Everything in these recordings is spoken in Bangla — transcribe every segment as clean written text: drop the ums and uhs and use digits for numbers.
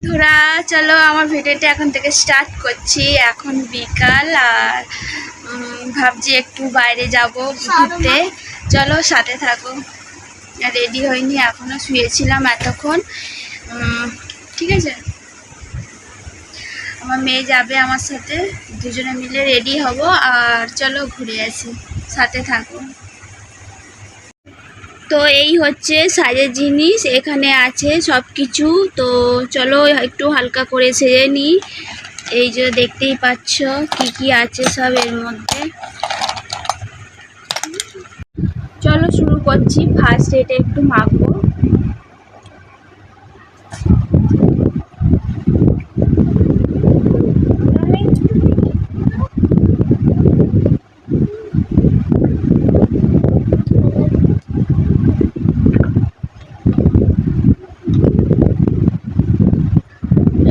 ধরা চলো আমার ভিডিওটা এখন থেকে স্টার্ট করছি। এখন বিকাল আর ভাবছি একটু বাইরে যাব ঘুরতে, চলো সাথে থাকো। রেডি হয়নি এখনো, শুয়েছিলাম এতক্ষণ। ঠিক আছে, আমার মেয়ে যাবে আমার সাথে, দুজনে মিলে রেডি হব আর চলো ঘুরে আসি, সাথে থাকো। তো এই হচ্ছে সাজের জিনিস, এখানে আছে সব কিছু। তো চলো একটু হালকা করে সেজে নিই। এই যে দেখতেই পাচ্ছ কি কি আছে সব এর মধ্যে। চলো শুরু করছি। ফার্স্ট এটা একটু মাখবো।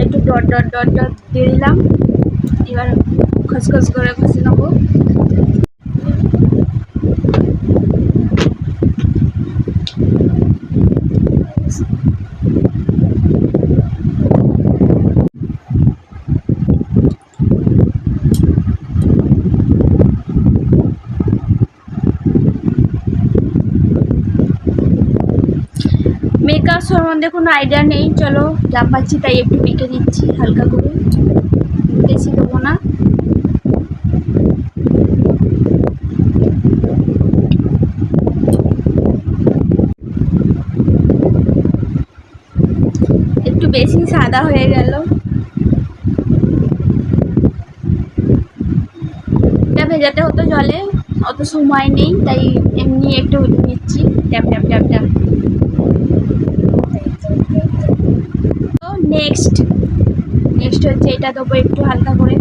একটু ডট ডট ডট ডট দিয়ে দিলাম। এবার খসখস করে ঘষে নেবো। মেকআপ সম্বন্ধে কোনো আইডিয়া নেই, চলো যা পাচ্ছি তাই একটু মেখে নিচ্ছি হালকা করে, বেশি দেবো না। একটু বেশি সাদা হয়ে গেল, এটা ভেজাতে হতো জলে, অত সময় নেই তাই এমনি একটু নিচ্ছি ট্যাপ ট্যাপ ট্যাপ ট্যাপ। তো নেক্সট হচ্ছে এটা দেবো একটু হালকা করে।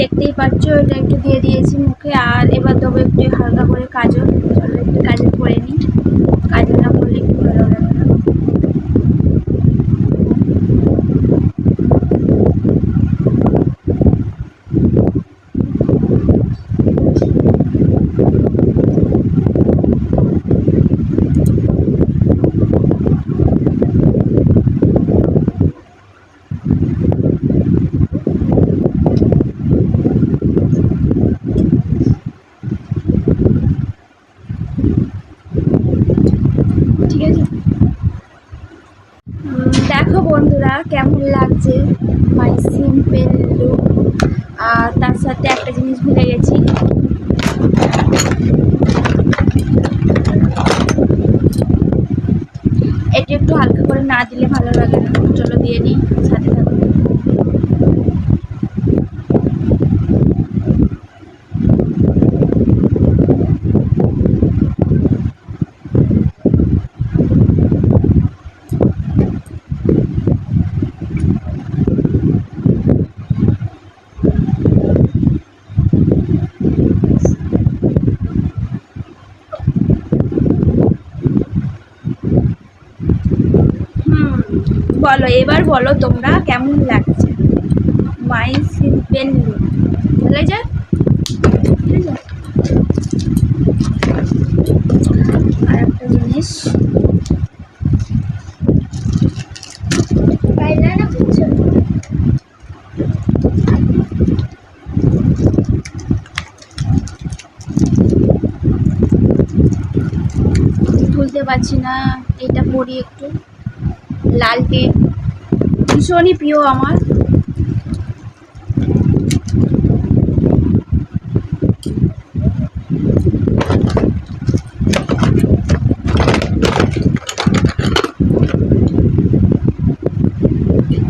দেখতেই পাচ্ছ এটা একটু দিয়ে দিয়েছি মুখে। আর এবার দেবো একটু হালকা করে কাজল। চলো একটু কাজল করে নিই, কাজল না করলে একটু ভালো লাগে না। ঠিক আছে, দেখো বন্ধুরা কেমন লাগছে মাই সিম্পল লুক। আর তার সাথে একটা জিনিস ভুলে গেছি, এটা একটু হালকা করে না দিলে ভালো লাগে না। চলো দিয়ে নিই, সাথে থাকো। বলো এবার, বলো তোমরা কেমন লাগছে মাই সিম্পল লুক। ভালো লাগছে? আর একটা জিনিস, তুলতে পারছি না, এটা পরি একটু। লালটে ভীষণই প্রিয় আমার।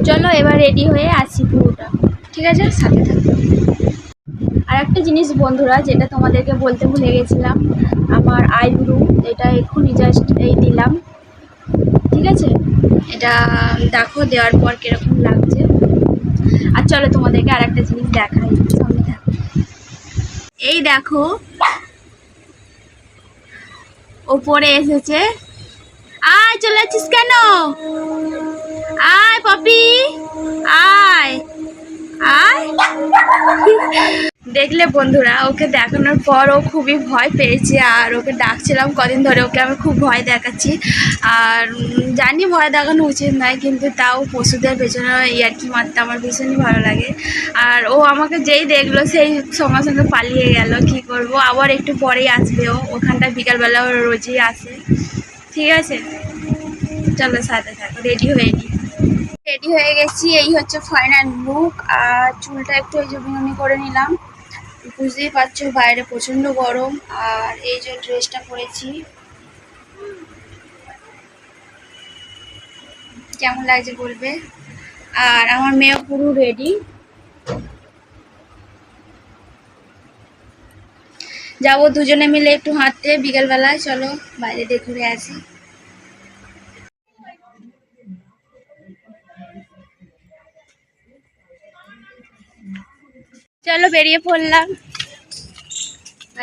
চলো এবার রেডি হয়ে আসি পুরোটা, ঠিক আছে? সাথে থাকো। আর একটা জিনিস বন্ধুরা যেটা তোমাদেরকে বলতে ভুলে গেছিলাম, আমার আইব্রু এটা এক্ষুনি জাস্ট এই দিলাম, ঠিক আছে? এটা দেখো দেওয়ার পর কিরকম লাগছে। আর চলো তোমাদেরকে আর একটা জিনিস দেখাই, সামনে দেখো। এই দেখো ওপরে এসেছে। আয় চলে যাচ্ছিস কেন? আয় পপি আয় আয়। দেখলে বন্ধুরা, ওকে দেখানোর পর ও খুবই ভয় পেয়েছে। আর ওকে ডাকছিলাম কদিন ধরে, ওকে আমি খুব ভয় দেখাচ্ছি। আর জানি ভয় দেখানো উচিত নয়, কিন্তু তাও পশুদের পেছনে ইয়ার্কি মারতে আমার ভীষণই ভালো লাগে। আর ও আমাকে যেই দেখলো সেই সঙ্গে সঙ্গে পালিয়ে গেল। কি করব, আবার একটু পরেই আসবে। ও ওখানটা বিকালবেলা ও রোজই আসে। ঠিক আছে, চলো সাথে থাকো। রেডি হয়ে গেছি। এই হচ্ছে ফাইনাল লুক। আর চুলটা একটু ওই যে বিনুনি করে নিলাম। বুঝতেই পারছো বাইরে প্রচন্ড গরম। আর এই যে ড্রেসটা পরেছি, কেমন লাগছে বলবে। আর আমার মেয়ে পুরো রেডি। যাবো দুজনে মিলে একটু হাঁটতে বিকেলবেলায়। চলো বাইরে দিয়ে ঘুরে আসি। চলো বেরিয়ে পড়লাম,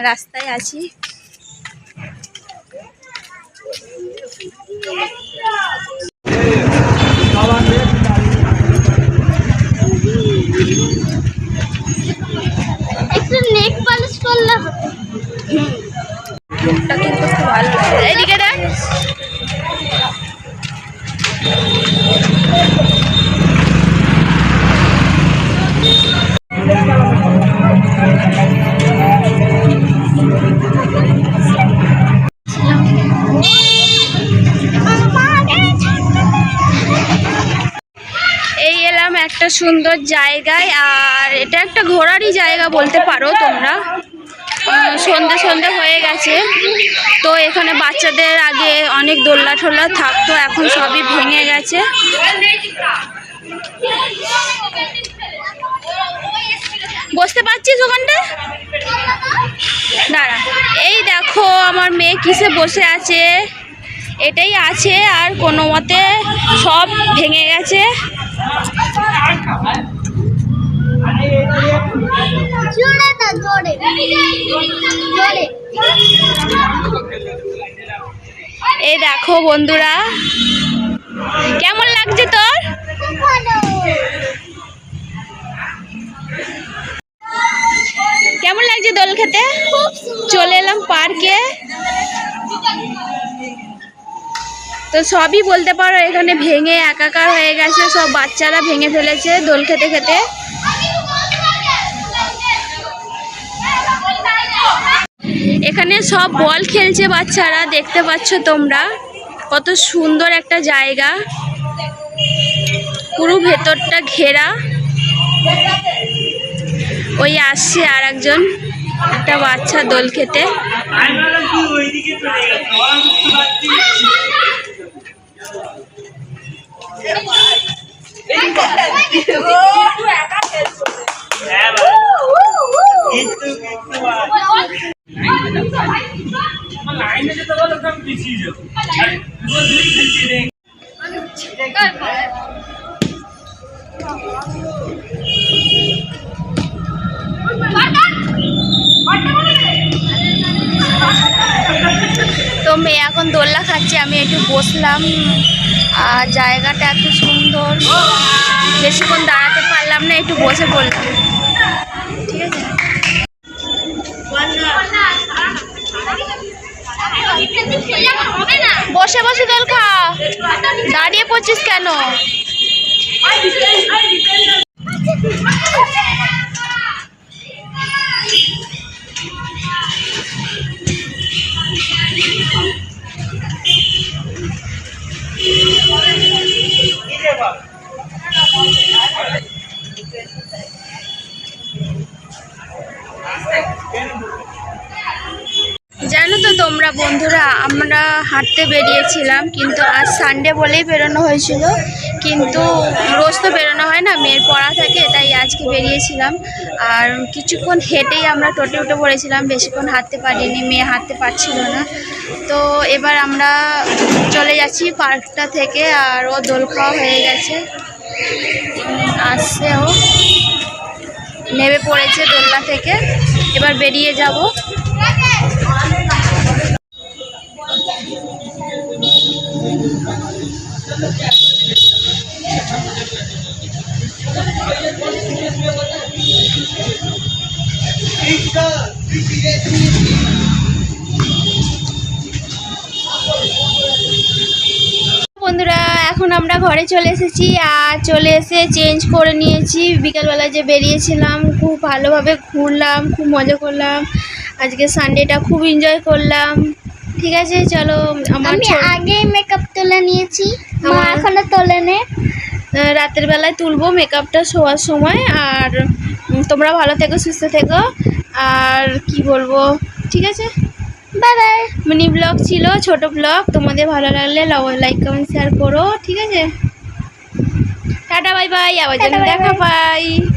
রাস্তায় আছি। একটু নেক পালিশ করলে লুকটা কিন্তু খুব ভালো লাগে। এদিকে দেখ, এই এলাম একটা সুন্দর জায়গায়। আর এটা একটা ঘোরারই জায়গা বলতে পারো তোমরা। সন্ধে সন্ধে হয়ে গেছে, তো এখানে বাচ্চাদের আগে অনেক দোলনা ঠোলা থাকতো, এখন সবই ভেঙে গেছে। বসতে পারছিস ওখানটায়? দাঁড়া, এই দেখো আমার মেয়ে কিসে বসে আছে। এটাই আছে, আর কোনো মতে সব ভেঙে গেছে। এই দেখো বন্ধুরা, কেমন লাগছে তোর? কেমন লাগছে দোল খেতে? চলে এলাম পার্কে। তো সবই বলতে পারো এখানে ভেঙে একাকার হয়ে গেছে। সব বাচ্চারা ভেঙে ফেলেছে দোল খেতে খেতে। এখানে সব বল খেলছে বাচ্চারা, দেখতে পাচ্ছ তোমরা। কত সুন্দর একটা জায়গা, পুরো ভেতরটা ঘেরা। ওই আসছে আর একজন, একটা বাচ্চা দোল খেতে। তো মেয়ে এখন দোলনা খাচ্ছে, আমি একটু বসলাম। আর জায়গাটা এত সুন্দর, বেশিক্ষণ দাঁড়াতে পারলাম না, একটু বসে পড়লাম। ঠিক আছে, বসে বসে দোল খা, দাঁড়িয়ে পড়ছিস কেন? জানো তো তোমরা বন্ধুরা, আমরা হাঁটতে বেরিয়েছিলাম, কিন্তু আজ সানডে বলেই বেরোনো হয়েছিল। কিন্তু রোজ তো বেরোনো হয় না, মেয়ের পড়া থাকে, তাই আজকে বেরিয়েছিলাম। আর কিছুক্ষণ হেঁটেই আমরা টোটো উঠে পড়েছিলাম, বেশিক্ষণ হাঁটতে পারিনি, মেয়ে হাঁটতে পারছিল না। তো এবার আমরা চলে যাচ্ছি পার্কটা থেকে, আর ও দোল খাওয়া হয়ে গেছে, আসছে, ও নেমে পড়েছে দোলনা থেকে, এবার বেরিয়ে যাব। বন্ধুরা, এখন আমরা ঘরে চলে এসেছি, আর চলে এসে চেঞ্জ করে নিয়েছি। বিকালবেলা যে বেরিয়েছিলাম, খুব ভালোভাবে ঘুরলাম, খুব মজা করলাম। আজকে সানডেটা খুব এনজয় করলাম। ঠিক আছে, চলো। আমি আগেই মেকআপ তুলে নিয়েছি, মা আমার- এখনো তোলেনি। রাতের বেলায় তুলবো মেকআপটা শোয়ার সময়। আর তোমরা ভালো থেকো, সুস্থ থেকো, আর কি বলবো, ঠিক আছে। Bye bye. মিনি ব্লগ ছিল, ছোট ব্লগ। তোমাদের ভালো লাগলে লাইক কমেন্ট শেয়ার করো, ঠিক আছে। টাটা, বাই বাই, আবার যেন টাটা, বাই দেখা বাই। পাই।